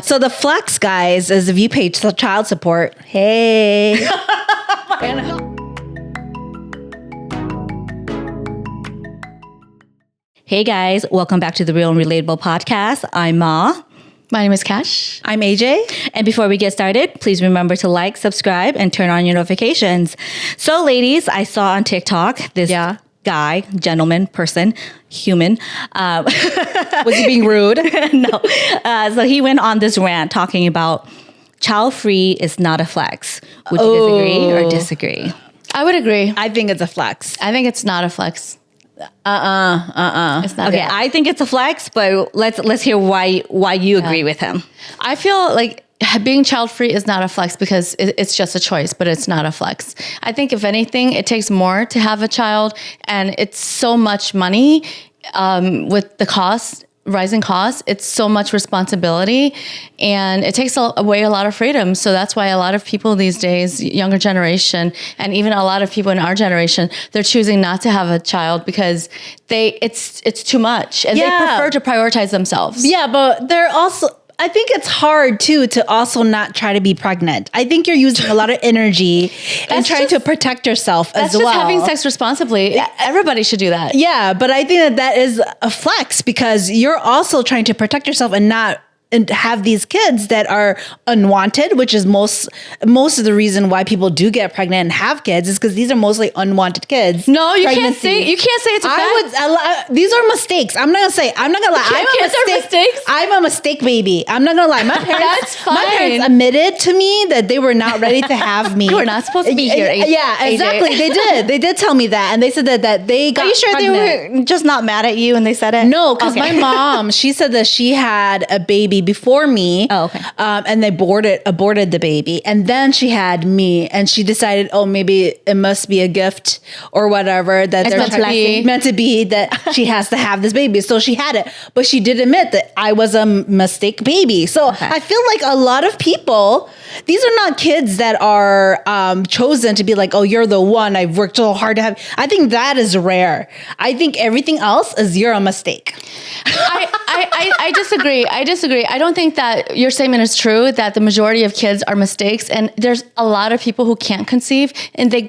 So the flex, guys, is if you pay child support. Hey. Hey guys, welcome back to the Real and Relatable podcast. I'm Ma. My name is Cash. I'm AJ. And before we get started, please remember to like, subscribe, and turn on your notifications. So ladies, I saw on TikTok this guy, gentleman, person, human. Was he being rude? No. So he went on this rant talking about child free is not a flex. Would you disagree or disagree? I would agree. I think it's a flex. I think it's not a flex. It's not. Okay, I think it's a flex, but let's hear why you agree with him. I feel like being child free is not a flex because it's just a choice, but it's not a flex. I think if anything, it takes more to have a child, and it's so much money with the rising costs. It's so much responsibility, and it takes away a lot of freedom. So that's why a lot of people these days, younger generation, and even a lot of people in our generation, they're choosing not to have a child because it's too much, and they prefer to prioritize themselves. Yeah, but they're also, I think it's hard too to also not try to be pregnant. I think you're using a lot of energy and trying to protect yourself as well. That's just having sex responsibly. Everybody should do that. Yeah, but I think that is a flex because you're also trying to protect yourself and not have these kids that are unwanted, which is most of the reason why people do get pregnant and have kids is because these are mostly unwanted kids. No, you can't say it's a fact. These are mistakes. I'm not gonna lie. I'm a mistake baby. I'm not gonna lie. My parents admitted to me that they were not ready to have me. You were not supposed to be here. Yeah, exactly. AJ. They did tell me that, and they said that they got. Are you sure pregnant. they were just not mad at you and they said it? No, because my mom, she said that she had a baby before me. Oh, okay. And they aborted the baby. And then she had me, and she decided, maybe it must be a gift or whatever that they're meant to be that she has to have this baby. So she had it. But she did admit that I was a mistake baby. So I feel like a lot of people, these are not kids that are chosen to be like, oh, you're the one I've worked so hard to have. I think that is rare. I think everything else is you're a mistake. I disagree. I don't think that your statement is true, that the majority of kids are mistakes. And there's a lot of people who can't conceive, and they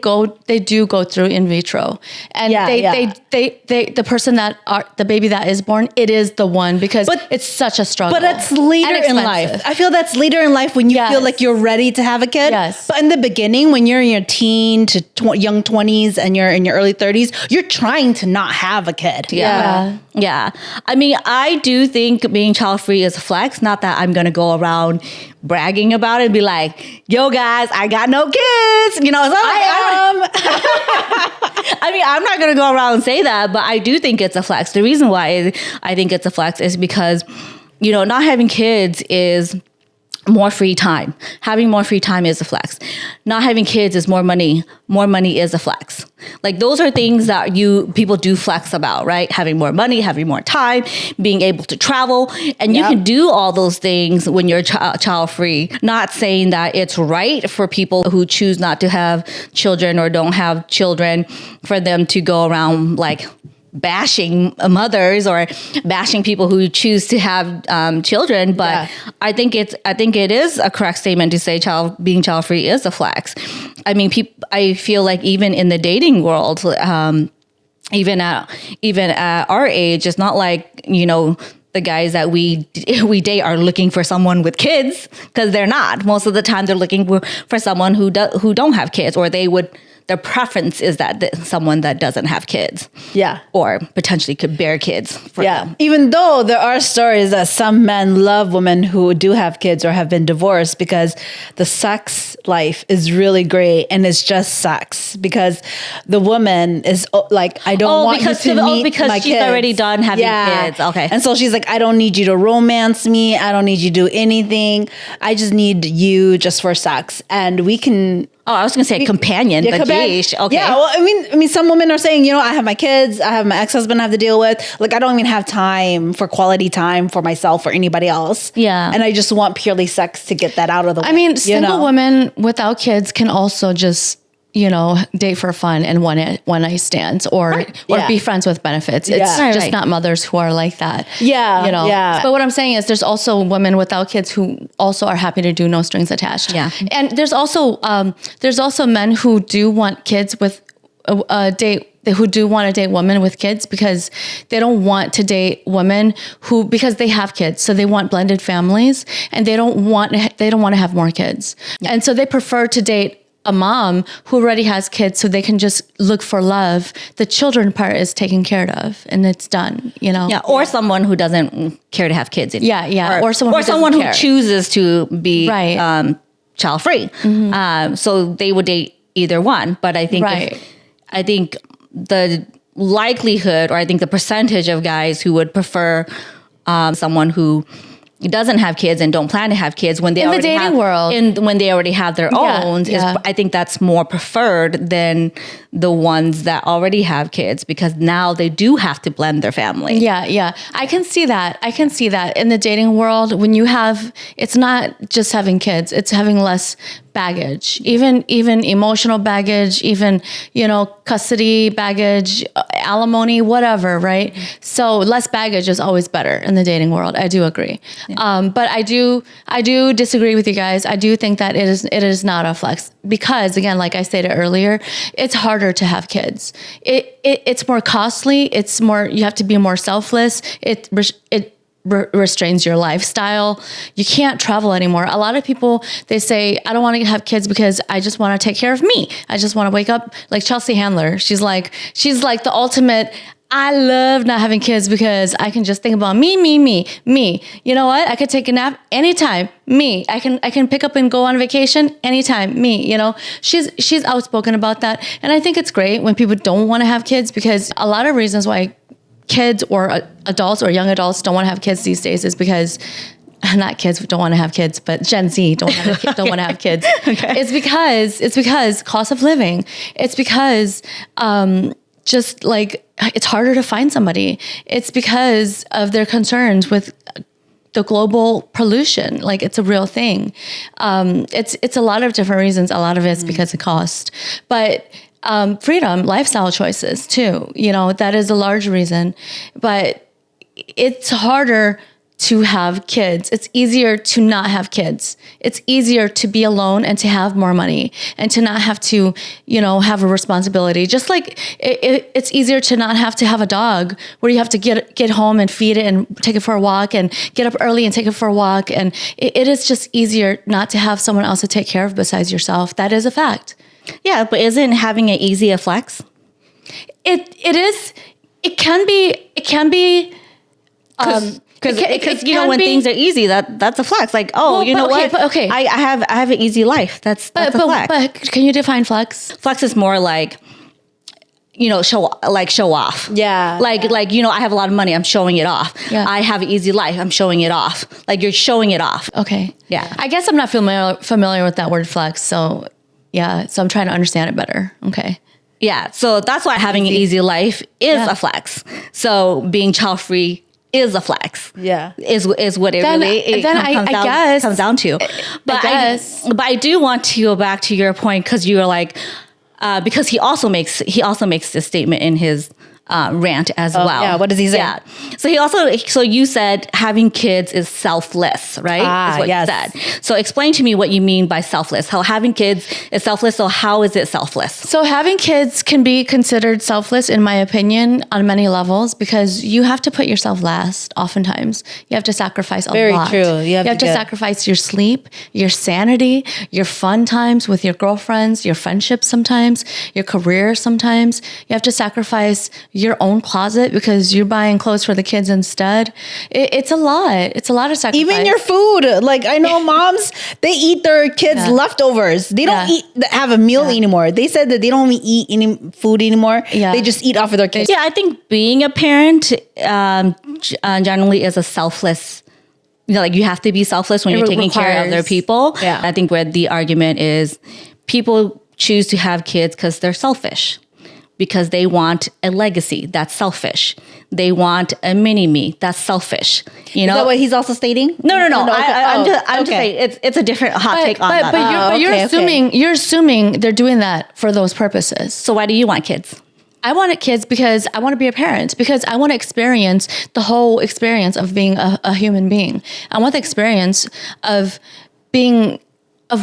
do go through in vitro. And the person the baby that is born, it is the one because it's such a struggle. But it's later in life. I feel that's later in life when you feel like you're ready to have a kid. Yes. But in the beginning, when you're in your teen to young 20s and you're in your early 30s, you're trying to not have a kid. Yeah. I mean, I do think being child free is a flex. Not that I'm going to go around bragging about it and be like, yo guys, I got no kids. You know, I mean, I'm not going to go around and say that, but I do think it's a flex. The reason why I think it's a flex is because, not having kids is more free time. Having more free time is a flex. Not having kids is more money. More money is a flex. Like those are things that people do flex about, right? Having more money, having more time, being able to travel. And you can do all those things when you're child free. Not saying that it's right for people who choose not to have children or don't have children for them to go around like bashing mothers or bashing people who choose to have children, but I think it is a correct statement to say being child free is a flex. I mean, I feel like even in the dating world, even at our age, it's not like the guys that we date are looking for someone with kids, because they're not. Most of the time, they're looking for someone who don't have kids, or their preference is that someone that doesn't have kids. Yeah. Or potentially could bear kids for them. Even though there are stories that some men love women who do have kids or have been divorced because the sex life is really great and it's just sex, because the woman is like, I don't want you to meet because my she's kids. already done having kids. Okay. And so she's like, I don't need you to romance me. I don't need you to do anything. I just need you just for sex. And we can... Oh, I was going to say companion, but geesh. Okay. Yeah, well, I mean, some women are saying, I have my kids, I have my ex-husband I have to deal with. Like, I don't even have time for quality time for myself or anybody else. Yeah. And I just want purely sex to get that out of the way. I mean, single women without kids can also just, date for fun and one night stands or be friends with benefits. It's just not mothers who are like that. Yeah. But what I'm saying is there's also women without kids who also are happy to do no strings attached. Yeah. And there's also men who do want kids with who do want to date women with kids because they don't want to date women because they have kids. So they want blended families and they don't want to have more kids. Yeah. And so they prefer to date a mom who already has kids so they can just look for love. The children part is taken care of and it's done, Yeah, or someone who doesn't care to have kids anymore. Yeah. Or someone who chooses to be child free. Mm-hmm. So they would date either one. But I think I think the likelihood, or I think the percentage of guys who would prefer someone who doesn't have kids and don't plan to have kids when they in already the dating have, world, when they already have their own, I think that's more preferred than the ones that already have kids because now they do have to blend their family. Yeah. I can see that in the dating world when you have, it's not just having kids, it's having less baggage, even emotional baggage, even, custody baggage, alimony, whatever, right? Mm-hmm. So less baggage is always better in the dating world. I do agree. Yeah. But I do disagree with you guys. I do think that it is not a flex because again, like I stated earlier, it's harder to have kids. It's more costly. It's more, you have to be more selfless. It restrains your lifestyle. You can't travel anymore. A lot of people, they say, I don't want to have kids because I just want to take care of me. I just want to wake up like Chelsea Handler. She's like the ultimate, I love not having kids because I can just think about me. You know what? I could take a nap anytime. Me. I can pick up and go on vacation anytime. Me. She's outspoken about that. And I think it's great when people don't want to have kids because a lot of reasons why kids or adults or young adults don't want to have kids these days is because not kids don't want to have kids, but Gen Z don't want to have kids. Okay. It's because cost of living. It's because just like it's harder to find somebody. It's because of their concerns with the global pollution. Like it's a real thing. It's a lot of different reasons. A lot of it's because of cost, but freedom, lifestyle choices too. That is a large reason, but it's harder to have kids. It's easier to not have kids. It's easier to be alone and to have more money and to not have to, have a responsibility. Just like it's easier to not have to have a dog where you have to get home and feed it and take it for a walk and get up early and take it for a walk. And it is just easier not to have someone else to take care of besides yourself. That is a fact. Yeah, but isn't having it easy a flex? It is. It can be. Because when things are easy, that's a flex. Like, what? I have an easy life. That's a flex. But can you define flex? Flex is more like, show off. Yeah. Like I have a lot of money. I'm showing it off. Yeah. I have an easy life. I'm showing it off. Like you're showing it off. Okay. Yeah. I guess I'm not familiar with that word flex. So yeah. So I'm trying to understand it better. Okay. Yeah. So that's why having an easy life is a flex. So being child free is a flex. Yeah. Is what it comes down to. But I do want to go back to your point because you were like, because he also makes this statement in his rant as well. Yeah, what does he say? Yeah. So you said having kids is selfless, right? Is what you said. So explain to me what you mean by selfless. How having kids is selfless, so how is it selfless? So having kids can be considered selfless in my opinion on many levels because you have to put yourself last oftentimes. You have to sacrifice a lot. Very true. You have to sacrifice your sleep, your sanity, your fun times with your girlfriends, your friendships sometimes, your career sometimes. You have to sacrifice your own closet because you're buying clothes for the kids instead. It's a lot. It's a lot of sacrifice. Even your food. Like I know moms, they eat their kids' leftovers. They don't have a meal anymore. They said that they don't even eat any food anymore. Yeah. They just eat off of their kids. Yeah, I think being a parent generally is a selfless, like you have to be selfless when you're taking care of other people. Yeah. I think where the argument is people choose to have kids because they're selfish. Because they want a legacy. That's selfish. They want a mini me. That's selfish. You know? Is that what he's also stating? No. Okay. I'm just saying it's a different hot take on that. But you're assuming they're doing that for those purposes. So why do you want kids? I wanted kids because I want to be a parent, because I want to experience the whole experience of being a human being. I want the experience of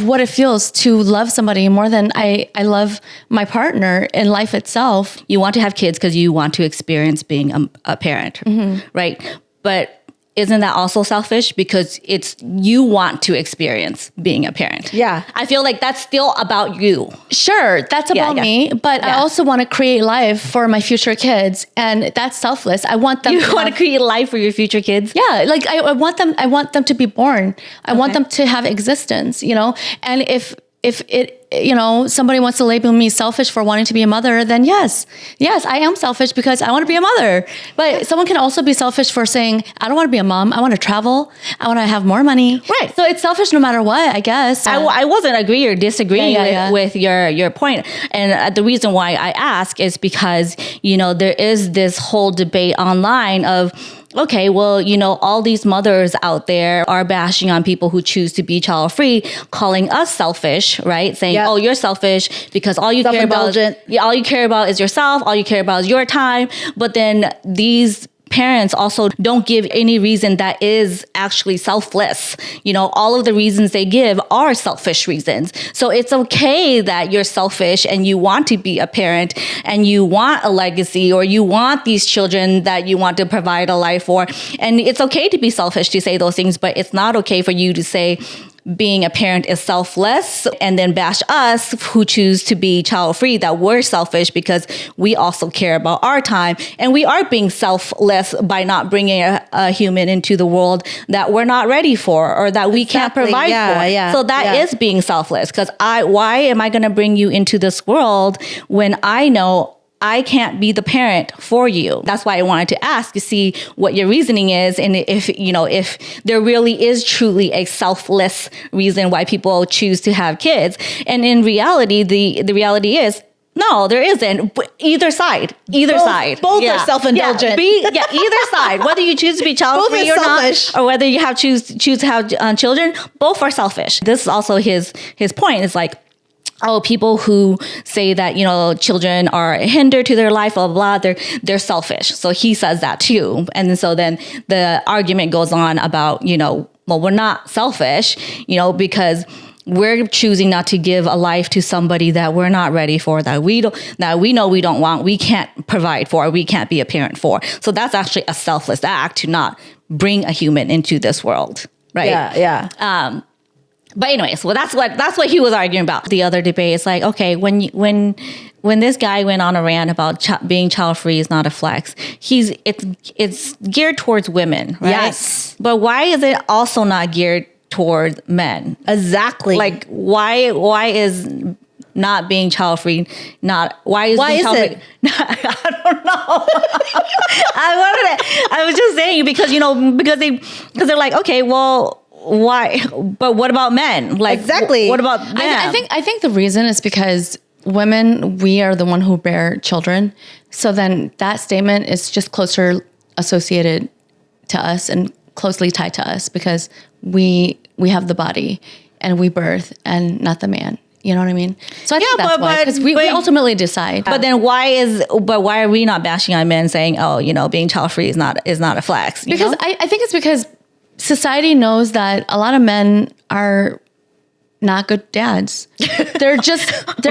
what it feels to love somebody more than I love my partner in life itself. You want to have kids because you want to experience being a parent, right? But isn't that also selfish? Because you want to experience being a parent. Yeah. I feel like that's still about you. Sure, that's about me, but I also want to create life for my future kids, and that's selfless. I want them to create life for your future kids? Yeah, like I want them to be born. I want them to have existence, And if somebody wants to label me selfish for wanting to be a mother, then yes, I am selfish because I want to be a mother. But someone can also be selfish for saying, I don't want to be a mom. I want to travel. I want to have more money. Right. So it's selfish no matter what, I guess. I wasn't agree or disagreeing with your point. And the reason why I ask is because, there is this whole debate online of, okay, well, all these mothers out there are bashing on people who choose to be child free, calling us selfish, right? Saying, oh, you're selfish because all you care about is yourself. All you care about is your time. But then these parents also don't give any reason that is actually selfless. All of the reasons they give are selfish reasons. So it's okay that you're selfish and you want to be a parent and you want a legacy, or you want these children that you want to provide a life for. And it's okay to be selfish, to say those things, but it's not okay for you to say being a parent is selfless and then bash us who choose to be child free that we're selfish because we also care about our time, and we are being selfless by not bringing a human into the world that we're not ready for or that we can't provide for. Yeah. So that is being selfless, because why am I going to bring you into this world when I know I can't be the parent for you? That's why I wanted to ask to see what your reasoning is, and if there really is truly a selfless reason why people choose to have kids. And in reality, the reality is, no, there isn't. Either side. Both are self-indulgent. Either side. Whether you choose to be child free or not, or whether you choose to have children, both are selfish. This is also his point. It's like, people who say that, children are a hinder to their life, blah, blah, blah, they're selfish. So he says that too. And so then the argument goes on about, well, we're not selfish, because we're choosing not to give a life to somebody that we're not ready for, that we know we don't want, we can't provide for, we can't be a parent for. So that's actually a selfless act to not bring a human into this world. Right. Yeah. But anyways, well, that's what he was arguing about. The other debate is like, okay, when this guy went on a rant about being child free is not a flex, it's geared towards women, right? Yes. But why is it also not geared towards men? Exactly. Like why is not being child free not? Why is it? I don't know. I was just saying because they're like, okay, well, why? But what about men? Like, exactly. What about them? I think the reason is because women, we are the one who bear children. So then that statement is just closer associated to us and closely tied to us because we have the body and we birth and not the man. You know what I mean? So I think that's why, because we ultimately decide. But then why are we not bashing on men saying, oh, being child free is not a flex? Because I think it's because society knows that a lot of men are not good dads. They're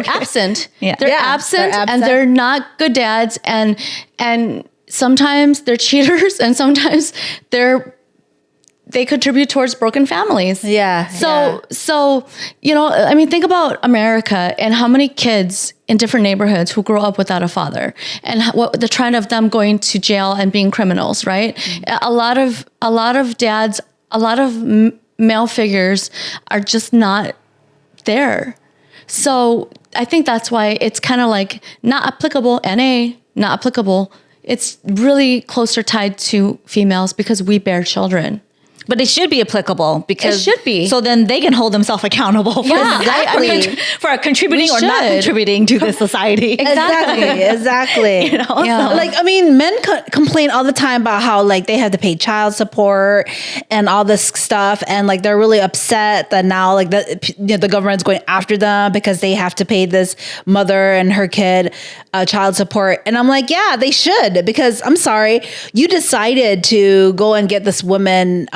absent. Yeah. They're absent and they're not good dads. And sometimes they're cheaters and sometimes they contribute towards broken families. Yeah. So, I mean, think about America and how many kids in different neighborhoods who grow up without a father and what the trend of them going to jail and being criminals, right? Mm-hmm. A lot of dads, a lot of male figures are just not there. So I think that's why it's kind of like not applicable, not applicable. It's really closer tied to females because we bear children. But it should be applicable because it should be. So then they can hold themselves accountable for contributing or not contributing to the society. Exactly. You know? Yeah. So, like, I mean, men complain all the time about how like they have to pay child support and all this stuff, and like they're really upset that now like the government's going after them because they have to pay this mother and her kid child support. And I'm like, yeah, they should, because I'm sorry, you decided to go and get this woman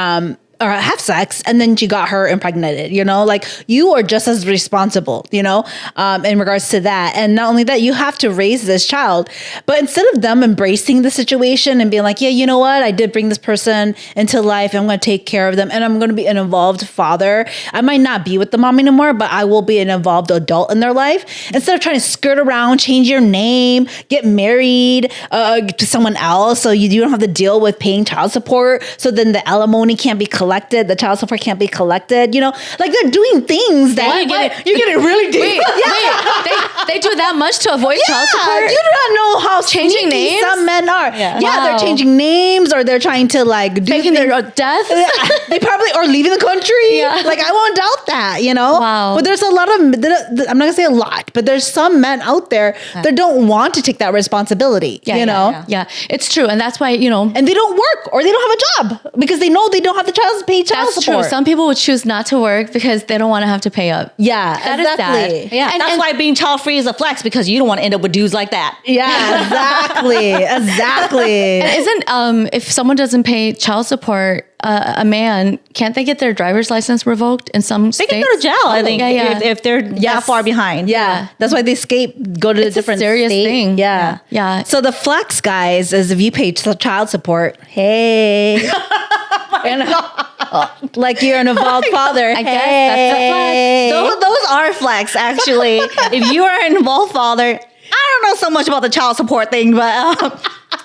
or have sex, and then you got her impregnated, you know, like you are just as responsible, you know, in regards to that. And not only that, you have to raise this child. But instead of them embracing the situation and being like, yeah, you know what, I did bring this person into life, I'm going to take care of them, and I'm going to be an involved father. I might not be with the mom anymore, but I will be an involved adult in their life. Instead of trying to skirt around, change your name, get married to someone else so you don't have to deal with paying child support, so then the alimony can't be collected, the child support can't be collected, you know, like they're doing things that you get it really deep. Wait, they do that much to avoid child support? You don't know how changing names some men are. Yeah. They're changing names, or they're trying to like do faking their death. They probably are leaving the country. Yeah. Like I won't doubt that, you know. Wow. But there's a lot of, I'm not gonna say a lot, but there's some men out there that don't want to take that responsibility. You know. Yeah, it's true, and that's why, you know, And they don't work, or they don't have a job because they know they don't have the child to pay child that's support. true. Some people would choose not to work because they don't want to have to pay up. Yeah, That is exactly. sad. Yeah, and that's why being child free is a flex, because you don't want to end up with dudes like that. Yeah, exactly. And isn't if someone doesn't pay child support, a man, can't they get their driver's license revoked in some states? They can go to jail, I think, if they're that far behind. Yeah, that's why they go to a different serious state. thing. Yeah, Yeah. So the flex, guys, is if you pay child support, hey, and, like you're an involved father. I guess that's a flex. Those are flex, actually. If you are an involved father, I don't know so much about the child support thing, but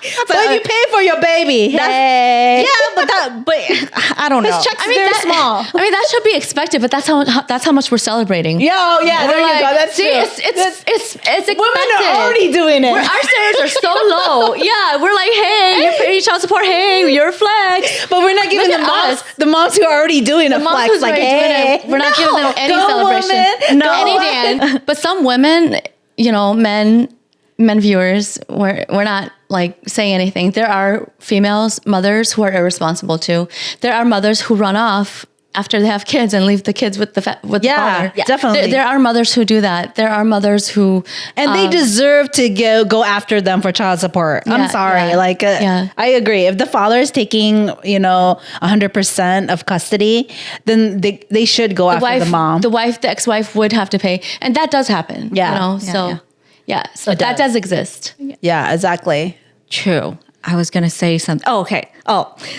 you pay for your baby. Hey. yeah, but I don't know. His checks very small. I mean, that should be expected, but that's how much we're celebrating. There you go. That's see, true. It's expected. Women are already doing it. Our standards are so low. Yeah, we're like, hey, you're paying child support. Hey, you're a flex. But we're not giving Look at the moms who are already doing a flex. Like, hey, we're not giving them any go celebration. Woman. No. Any dance. But some women, you know, men viewers, we're not like saying anything. There are females, mothers who are irresponsible too. There are mothers who run off after they have kids and leave the kids with the father. Yeah, definitely. There are mothers who do that. There are mothers who, and they deserve to go after them for child support. I'm sorry. Yeah. I agree. If the father is taking, 100% of custody, then they should go after the mom. The ex-wife would have to pay. And that does happen. Yeah. You know, so that does exist. Yeah, exactly. True. I was going to say something. Oh, okay.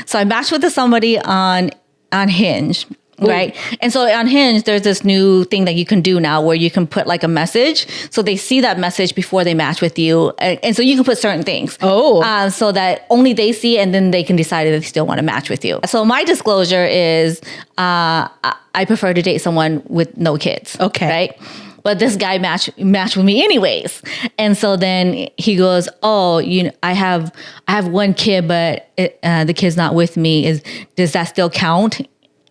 So I matched with somebody on Hinge, right? And so on Hinge, there's this new thing that you can do now where you can put like a message. So they see that message before they match with you. And so you can put certain things. So that only they see, and then they can decide if they still want to match with you. So my disclosure is I prefer to date someone with no kids. Okay. Right? But this guy matched with me anyways. And so then he goes, oh, I have one kid, but the kid's not with me. Does that still count?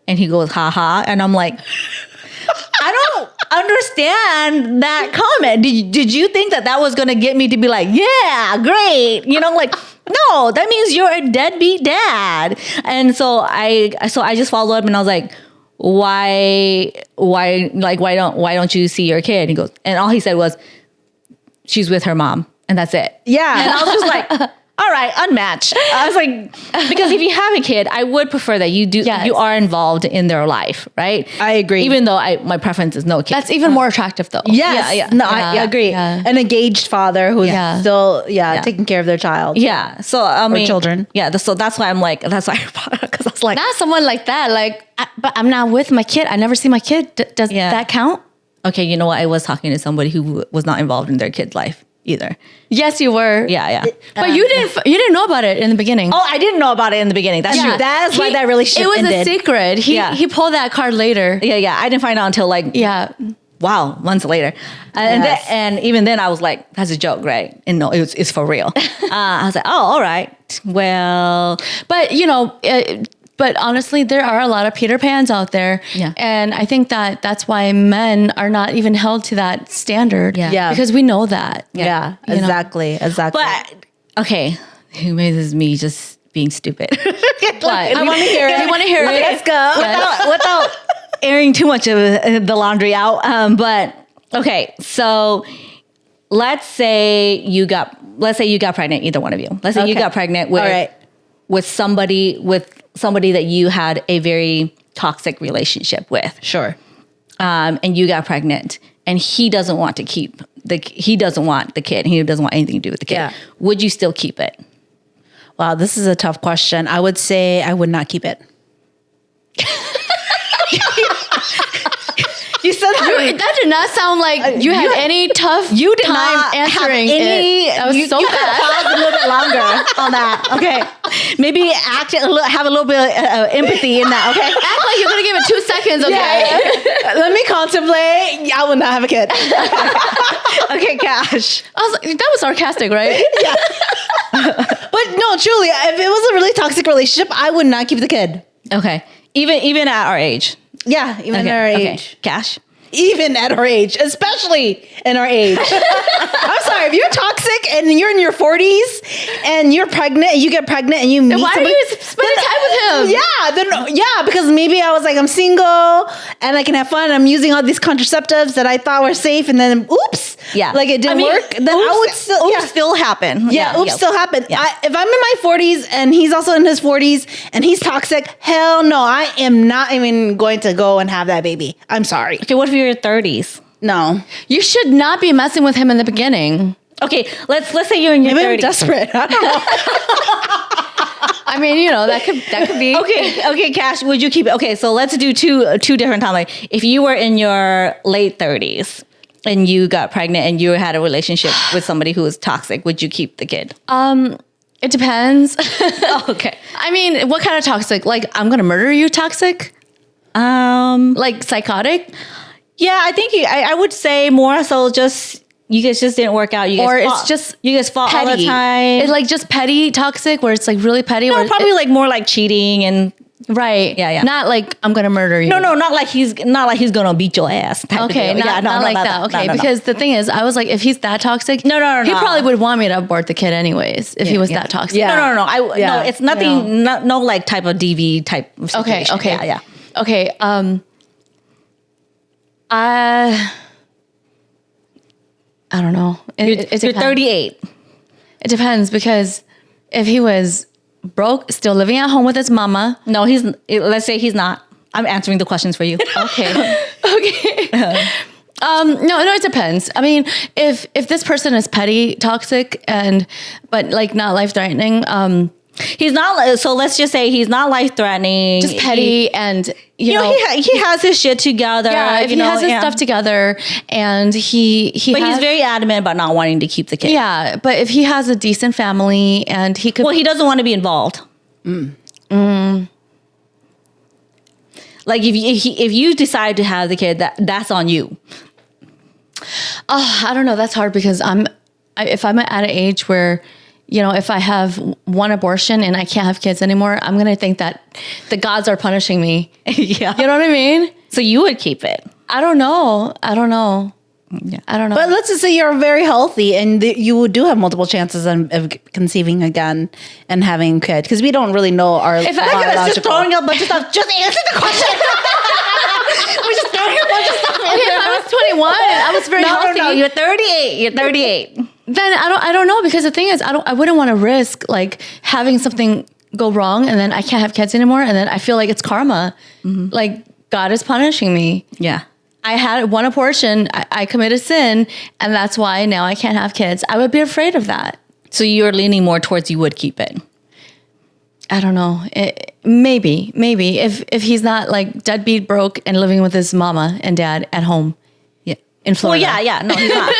And he goes, haha. And I'm like, I don't understand that comment. Did you think that was going to get me to be like, yeah, great. Like, no, that means you're a deadbeat dad. And so I just followed up and I was like, why don't you see your kid? He goes, and all he said was, she's with her mom, and that's it. Yeah. And I was just like, all right, unmatch. I was like, because if you have a kid, I would prefer that you are involved in their life, right? I agree. Even though my preference is no kid. That's even more attractive though. Yes. No, I agree. Yeah. An engaged father who's still taking care of their child. Yeah. So I mean, children. Yeah. So that's why I'm like, because I was like, not someone like that. Like, but I'm not with my kid. I never see my kid. Does that count? Okay. You know what? I was talking to somebody who was not involved in their kid's life either. Yes, you were. Yeah. But you didn't know about it in the beginning. Oh, I didn't know about it in the beginning. That's true. That's why that relationship ended. It was a secret. He pulled that card later. Yeah. I didn't find out until months later. And even then I was like, that's a joke, right? And no, it's for real. I was like, oh, all right. Well, but But honestly, there are a lot of Peter Pans out there. Yeah. And I think that's why men are not even held to that standard. Yeah. Because we know that. Yeah, You know? exactly. But okay, maybe this is me just being stupid. But I want to hear it. You want to hear it? Let's go. Without airing too much of the laundry out. But okay, so let's say you got pregnant, either one of you. Let's say you got pregnant with somebody that you had a very toxic relationship with. Sure. And you got pregnant, and he doesn't want the kid. He doesn't want anything to do with the kid. Yeah. Would you still keep it? Wow, this is a tough question. I would say I would not keep it. You said that did not sound like you had any tough you did time not answering have any, it. That was so you fast. Pause a little bit longer on that. Okay, maybe have a little bit of empathy in that. Okay, Act like you're gonna give it 2 seconds. Okay. Let me contemplate. I would not have a kid. Okay, Cash. I was like, that was sarcastic, right? Yeah. But no, truly, if it was a really toxic relationship, I would not keep the kid. Okay, even at our age. Yeah, even at our age. Cash. Even at our age, especially in our age. I'm sorry, if you're toxic and you're in your 40s and you're pregnant and you get pregnant and you meet Why somebody, are you spending time with him? Because maybe I was like, I'm single and I can have fun. I'm using all these contraceptives that I thought were safe, and then oops, like it didn't work. Then I would still happen. Still happen. Yeah. If I'm in my 40s and he's also in his 40s and he's toxic, hell no, I am not even going to go and have that baby. I'm sorry. Okay, what if you're in your 30s? No. You should not be messing with him in the beginning. Okay, let's say you're in your 30s. I'm desperate. I don't know. I mean, that could be. Okay, Cash, would you keep it? Okay, so let's do two different timelines. If you were in your late 30s and you got pregnant and you had a relationship with somebody who was toxic, would you keep the kid? It depends. Okay. I mean, what kind of toxic? Like, I'm gonna murder you toxic? Like psychotic? Yeah, I think I would say more so just you guys just didn't work out. You guys fought all the time. It's like just petty toxic, where it's like really petty. No, probably like more like cheating and right. Yeah. Not like I'm gonna murder you. No, not like he's gonna beat your ass. Okay, not like that. Okay, because the thing is, I was like, if he's that toxic, no, he probably would want me to abort the kid anyways if he was that toxic. Yeah. No. No, it's nothing. No, like type of DV type of situation. Okay. Yeah. Okay. I don't know. You're 38. It depends, because if he was broke, still living at home with his mama. No, let's say he's not. I'm answering the questions for you. Okay. Okay. No, it depends. I mean, if this person is petty, toxic, but like not life threatening, he's not. So let's just say he's not life threatening. Just petty, and you know he has his shit together. Yeah, if he has his stuff together, and he's very adamant about not wanting to keep the kid. Yeah, but if he has a decent family and he could, he doesn't want to be involved. Like if you decide to have the kid, that's on you. Oh, I don't know. That's hard, because if I'm at an age where, if I have one abortion and I can't have kids anymore, I'm going to think that the gods are punishing me. Yeah. You know what I mean? So you would keep it. I don't know. Yeah. I don't know. But let's just say you're very healthy and you do have multiple chances of conceiving again and having a kid, because we don't really know our If I was just throwing a bunch of stuff, just answer the question. We're just throwing a bunch of stuff. Okay, if I was 21, I was very healthy. No, you're 38. You're 38. Then I don't know, because the thing is, I wouldn't want to risk like having something go wrong and then I can't have kids anymore, and then I feel like it's karma. Mm-hmm. Like God is punishing me. Yeah. I had one abortion. I committed sin, and that's why now I can't have kids. I would be afraid of that. So you're leaning more towards you would keep it. I don't know. Maybe if he's not like deadbeat broke and living with his mama and dad at home. Yeah. In Florida. Well, yeah. No, he's not.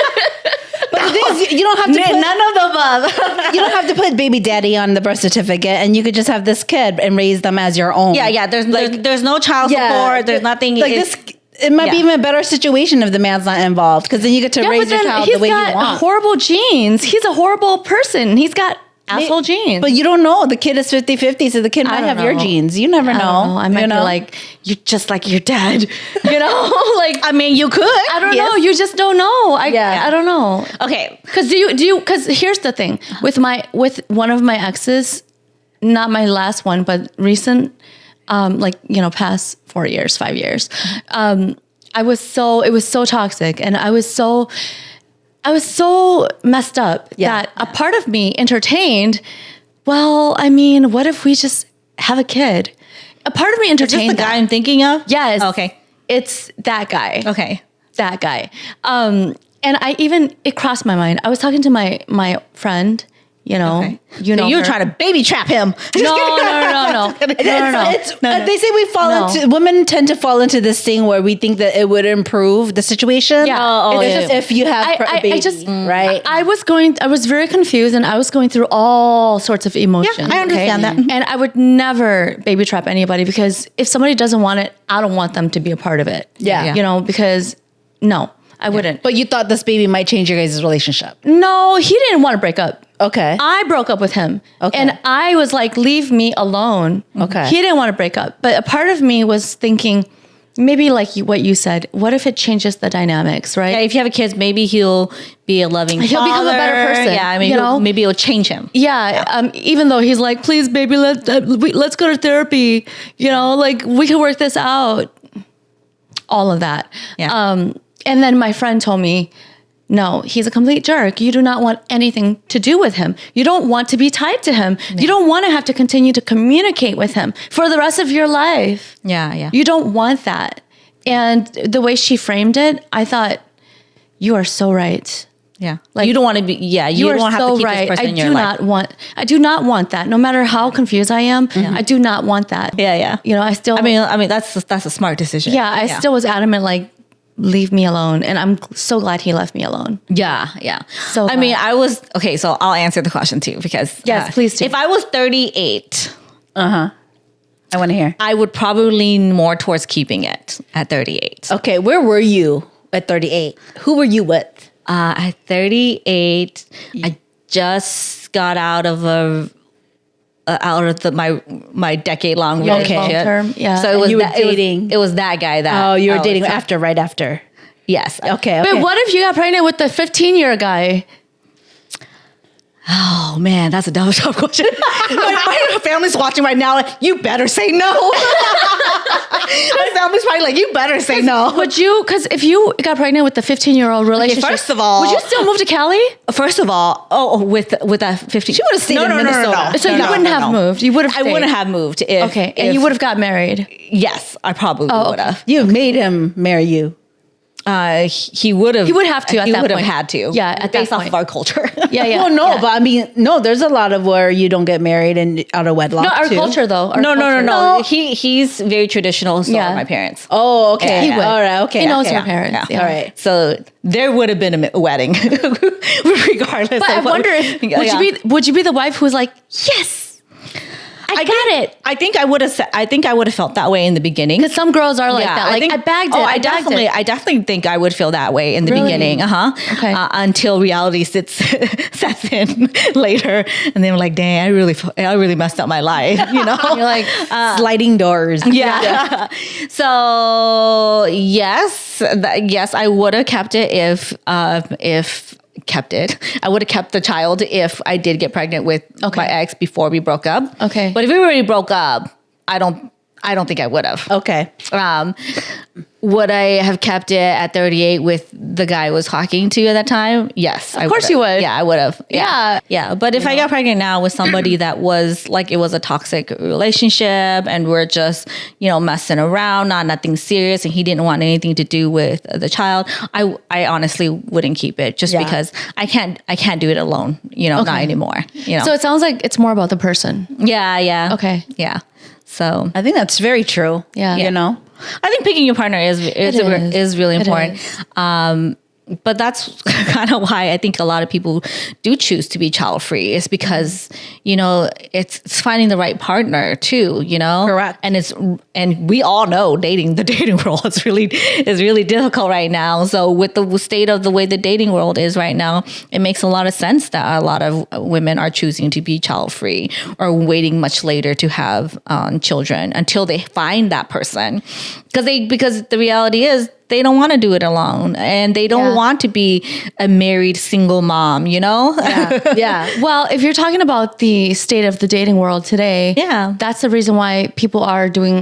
But the thing is, you don't have to put none of the above. You don't have to put baby daddy on the birth certificate, and you could just have this kid and raise them as your own. Yeah. There's no child support. There's nothing. Like this. It might be even a better situation if the man's not involved, because then you get to raise your child the way you want. He's got horrible genes. He's a horrible person. He's got asshole genes. But you don't know. The kid is 50-50, so the kid might have your genes. You never know. I might be like, you're just like your dad. You know? Like, I mean, you could. I don't know. You just don't know. I don't know. Okay. Because here's the thing. With one of my exes, not my last one, but recent, past 4 years, 5 years, it was so toxic, and I was so messed up that a part of me entertained, well, I mean, what if we just have a kid? A part of me entertained. Is this the guy I'm thinking of? Yes. Okay. It's that guy. Okay. That guy. And it crossed my mind. I was talking to my friend, you know, Okay. you know, so you were her. trying to baby trap him. No. They say women tend to fall into this thing where we think that it would improve the situation. Yeah. If you have a baby, right? I was very confused, and I was going through all sorts of emotions. Yeah, I understand that. And I would never baby trap anybody, because if somebody doesn't want it, I don't want them to be a part of it. Yeah. You know, because no, I wouldn't. But you thought this baby might change your guys' relationship. No, he didn't want to break up. Okay. I broke up with him. Okay. And I was like, leave me alone. Okay. He didn't want to break up. But a part of me was thinking, maybe like what you said, what if it changes the dynamics, right? Yeah, if you have a kid, maybe he'll be a loving father. He'll become a better person. Yeah, I mean, maybe it'll change him. Yeah. Even though he's like, please, baby, let's go to therapy. You know, like we can work this out. All of that. Yeah. And then my friend told me, no, he's a complete jerk. You do not want anything to do with him. You don't want to be tied to him. Yeah. You don't want to have to continue to communicate with him for the rest of your life. Yeah. You don't want that. And the way she framed it, I thought, you are so right. Yeah. Like, you don't want to be, you don't have to keep this person in your life. I do not want that. No matter how confused I am, I do not want that. Yeah. You know, I mean, that's a smart decision. Yeah. I still was adamant, like, leave me alone. And I'm so glad he left me alone. Yeah. So I mean, so I'll answer the question too, because yes, please do. If I was 38, I want to hear. I would probably lean more towards keeping it at 38. Okay, where were you at 38? Who were you with? At 38, I just got out of my decade-long relationship. Long-term, yeah. So it was you were dating. It was that guy that. You were dating right after. Yes. Okay. But what if you got pregnant with the 15-year guy? Oh man, that's a tough question. my family's watching right now. You better say no. My family's probably like, you better say no. Would you? Because if you got pregnant with the 15-year-old relationship, first of all, would you still move to Cali? First of all, with that 15, she would have stayed in Minnesota. No. So you wouldn't have moved. You would have. I wouldn't have moved if. And you would have got married. Yes, I probably would have. You made him marry you. He would have. He would have to. At he that would have point. had to. Yeah, at based that off point. of our culture. Yeah. Well, no, but I mean, no. There's a lot of where you don't get married and out of wedlock. No, our too. culture though. No. He's very traditional. So are my parents. Oh, okay. Yeah. All right. Okay. He knows okay. her parents. Yeah. Yeah. All right. So there would have been a wedding, regardless. But I wonder if would you be the wife who's like, yes. I got it. I think I would have felt that way in the beginning. Because some girls are like that. Like, I bagged it. I definitely think I would feel that way in the beginning. Okay. Until reality sets in later, and then I'm like, dang, I really messed up my life. You know, you're like sliding doors. Yeah. So yes, I would have kept it if I would have kept the child if I did get pregnant with my ex before we broke up. Okay. But if we already broke up, I don't think I would have. Okay. Would I have kept it at 38 with the guy I was talking to at that time? Yes. Of course you would. Yeah, I would have. Yeah. But if I got pregnant now with somebody that was like, it was a toxic relationship and we're just, messing around, nothing serious, and he didn't want anything to do with the child, I honestly wouldn't keep it just because I can't do it alone, not anymore. So it sounds like it's more about the person. Yeah. Okay. Yeah. So I think that's very true. Yeah. You know? I think picking your partner is really important. but that's kind of why I think a lot of people do choose to be child free. Is because, you know, it's finding the right partner too, you know? Correct. And we all know the dating world is really difficult right now. So with the state of the way the dating world is right now, it makes a lot of sense that a lot of women are choosing to be child free or waiting much later to have children until they find that person. Because the reality is, they don't want to do it alone, and they don't want to be a married single mom, you know? Yeah. Well, if you're talking about the state of the dating world today, that's the reason why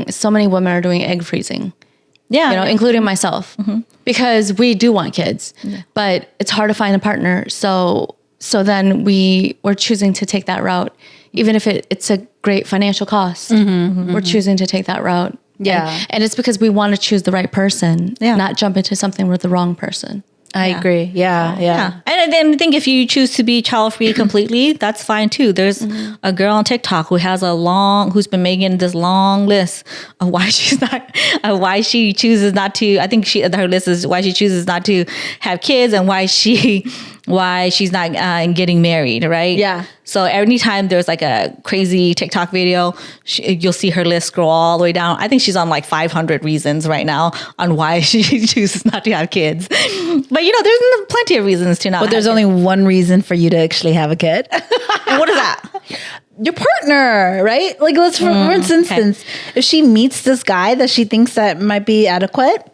so many women are doing egg freezing. Yeah. You know, including myself, because we do want kids, but it's hard to find a partner. So then we're choosing to take that route, even if it's a great financial cost. We're choosing to take that route. Yeah. And it's because we want to choose the right person, not jump into something with the wrong person. I agree. Yeah. And then I think if you choose to be child free completely, that's fine too. There's a girl on TikTok who's been making this long list of why she chooses not to. I think her list is why she chooses not to have kids and why she's not getting married, right? Yeah. So anytime there's like a crazy TikTok video, you'll see her list scroll all the way down. I think she's on like 500 reasons right now on why she chooses not to have kids. But you know, there's plenty of reasons to not. But there's only one reason for you to actually have a kid. And what is that? Your partner, right? Like, let's for instance, if she meets this guy that she thinks that might be adequate,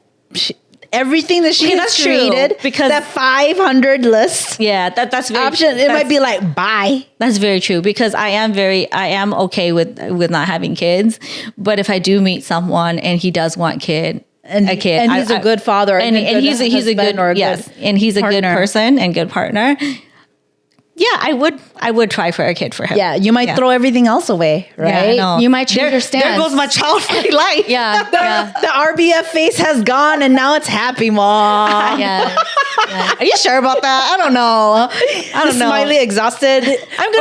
everything that she has created, because that 500 list, that's very option. It might be like, bye. That's very true, because I am okay with not having kids, but if I do meet someone and he does want a kid, and he's a good father, and he's a good and he's a good person and good partner. Yeah, I would try for a kid for him. Yeah, you might throw everything else away, right? Yeah, you might change your stance. There goes my child-free life. The RBF face has gone, and now it's happy, mom. Are you sure about that? I don't know. Smiley, exhausted. I'm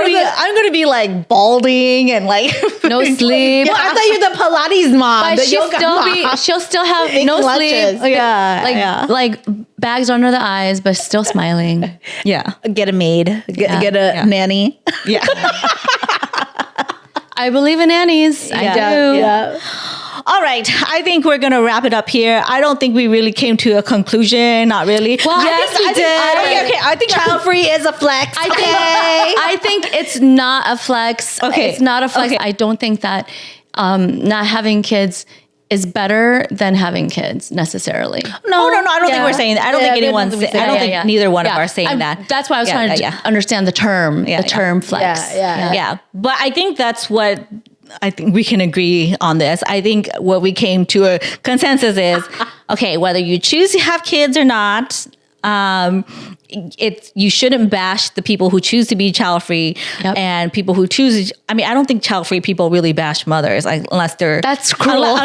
gonna be like balding and like no sleep. Well, I thought you're the Pilates mom. But she'll still have no sleep. Like bags under the eyes, but still smiling. Yeah. Get a maid. Get a nanny. Yeah. I believe in nannies. I do. Yeah. All right. I think we're going to wrap it up here. I don't think we really came to a conclusion. Not really. Well, yes, we did. I think child free is a flex. I think it's not a flex. Okay. It's not a flex. Okay. I don't think that not having kids is better than having kids necessarily. No. I don't think we're saying that. I don't think anyone's. I don't think neither one of us are saying that. That's why I was trying to understand the term. The term flex. Yeah. But I think that's what. I think we can agree on this. I think what we came to a consensus is, okay, whether you choose to have kids or not, you shouldn't bash the people who choose to be child free and people who choose. I mean, I don't think child free people really bash mothers, unless they're that's cruel.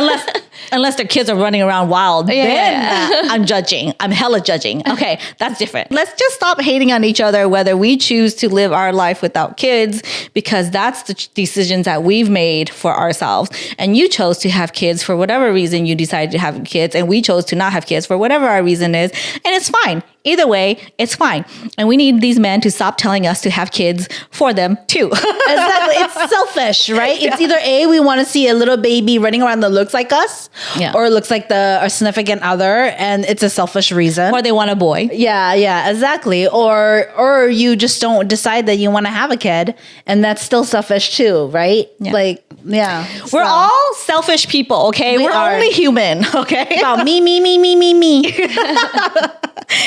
Unless their kids are running around wild. Then I'm judging. I'm hella judging. Okay, that's different. Let's just stop hating on each other whether we choose to live our life without kids, because that's the decisions that we've made for ourselves. And you chose to have kids for whatever reason you decided to have kids, and we chose to not have kids for whatever our reason is, and it's fine. Either way, it's fine. And we need these men to stop telling us to have kids for them too. Exactly. It's selfish, right? It's either A, we want to see a little baby running around that looks like us, or looks like our significant other, and it's a selfish reason. Or they want a boy. Yeah, exactly. Or you just don't decide that you want to have a kid, and that's still selfish too, right? Yeah. We're all selfish people, okay? We're only human, okay? It's about me.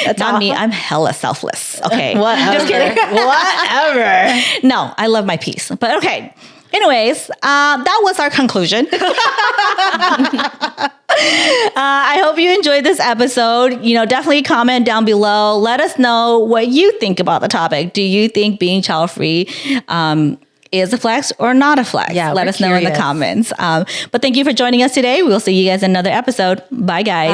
That's not me. I'm hella selfless. Okay. Whatever. Just kidding. Whatever. No, I love my peace. But okay. Anyways, that was our conclusion. I hope you enjoyed this episode. Definitely comment down below. Let us know what you think about the topic. Do you think being child free is a flex or not a flex? Yeah, let us know in the comments. But thank you for joining us today. We'll see you guys in another episode. Bye, guys.